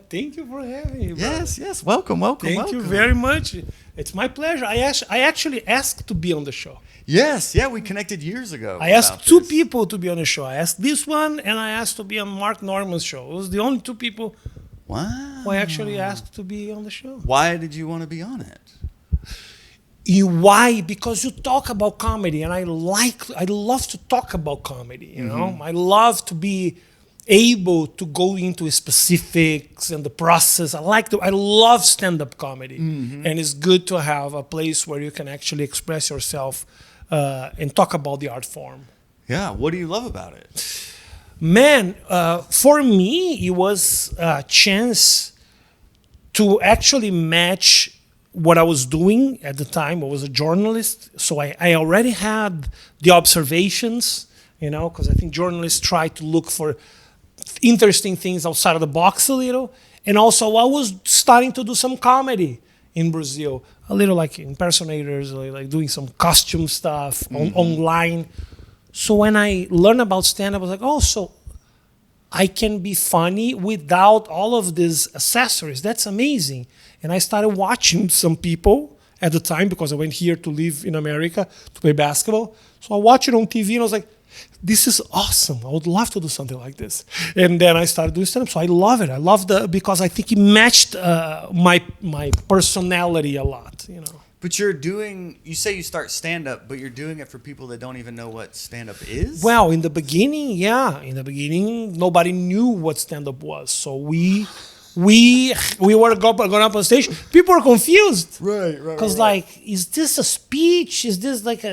thank you for having me. Yes. Welcome. Thank you very much. It's my pleasure. I actually asked to be on the show. Yes, yeah, we connected years ago. I asked two people to be on the show. I asked this one, and I asked to be on Mark Norman's show. It was the only two people who I actually asked to be on the show. Why did you want to be on it? Why? Because you talk about comedy, and I love to talk about comedy. You know, I love to be able to go into specifics and the process. I love stand-up comedy, and it's good to have a place where you can actually express yourself and talk about the art form. Yeah, what do you love about it? Man, for me, it was a chance to actually match what I was doing at the time. I was a journalist, so I already had the observations, you know, because I think journalists try to look for interesting things outside of the box a little. And also, I was starting to do some comedy in Brazil, a little like impersonators, like doing some costume stuff online. So when I learned about stand-up, I was like, oh, so I can be funny without all of these accessories. That's amazing. And I started watching some people at the time because I went here to live in America to play basketball. So I watched it on TV and I was like, this is awesome. I would love to do something like this. And then I started doing stand-up. So I love it. I love because I think it matched my personality a lot, you know. But you say you start stand-up, but you're doing it for people that don't even know what stand-up is? Well, in the beginning, nobody knew what stand-up was. So we were going up on stage. People were confused. Right. Because like, is this a speech? Is this like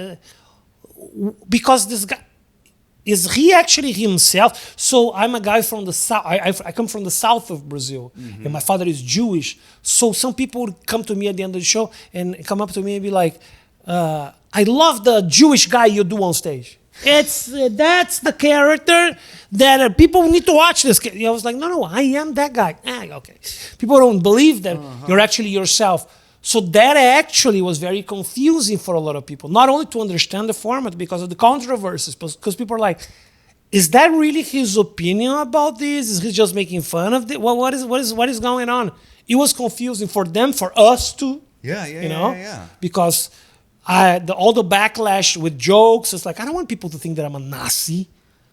because this guy, is he actually himself? So I'm a guy from the south. I come from the south of Brazil, and my father is Jewish. So some people would come to me at the end of the show and come up to me and be like, I love the Jewish guy you do on stage. That's the character that people need to watch this. I was like, no, I am that guy. Okay. People don't believe that you're actually yourself. So that actually was very confusing for a lot of people, not only to understand the format because of the controversies, because people are like, is that really his opinion about this? Is he just making fun of it? What is going on? It was confusing for them, for us too. Yeah. Because all the backlash with jokes, it's like, I don't want people to think that I'm a Nazi,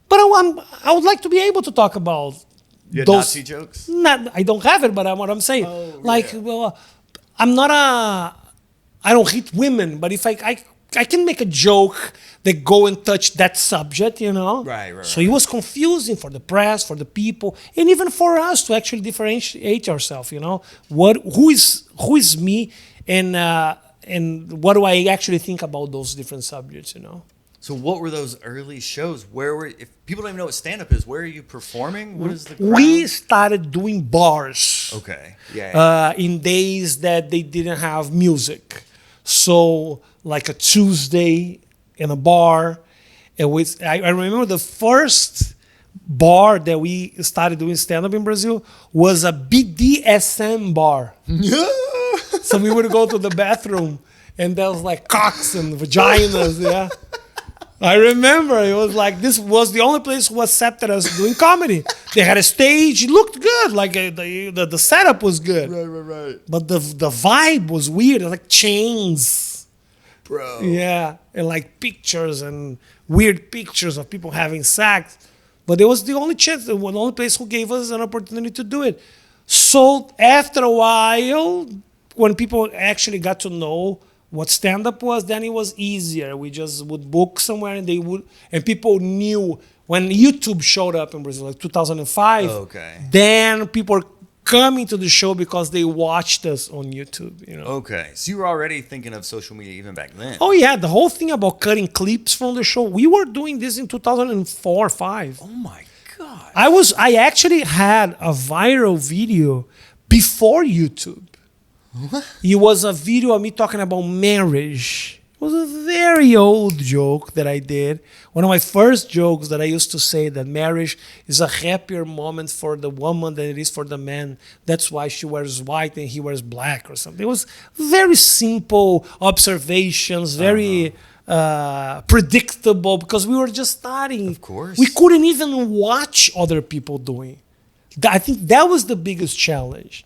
but I would like to be able to talk about those Nazi jokes. I don't have it, but what I'm saying, well, I don't hate women, but if I can make a joke that go and touch that subject, you know? Right. So it was confusing for the press, for the people, and even for us to actually differentiate ourselves, you know? Who is me, and what do I actually think about those different subjects, you know? So what were those early shows? If people don't even know what stand-up is, where are you performing? What is the crowd? We started doing bars. Okay. Yeah. In days that they didn't have music. So like a Tuesday in a bar. I remember the first bar that we started doing stand-up in Brazil was a BDSM bar. So we would go to the bathroom and there was like cocks and vaginas, yeah. I remember it was like, this was the only place who accepted us doing comedy. They had a stage, it looked good, like the setup was good. Right. But the vibe was weird, like chains. Bro. Yeah, and like pictures and weird pictures of people having sex. But it was the only place who gave us an opportunity to do it. So after a while, when people actually got to know what stand-up was, then it was easier. We just would book somewhere and people knew when YouTube showed up in Brazil, like 2005. Okay. Then people were coming to the show because they watched us on YouTube, you know. Okay. So you were already thinking of social media even back then. Oh yeah, the whole thing about cutting clips from the show, we were doing this in 2004, 5. Oh my God. I actually had a viral video before YouTube. What? It was a video of me talking about marriage. It was a very old joke that I did. One of my first jokes that I used to say that marriage is a happier moment for the woman than it is for the man. That's why she wears white and he wears black or something. It was very simple observations, very predictable because we were just starting. Of course. We couldn't even watch other people doing. I think that was the biggest challenge.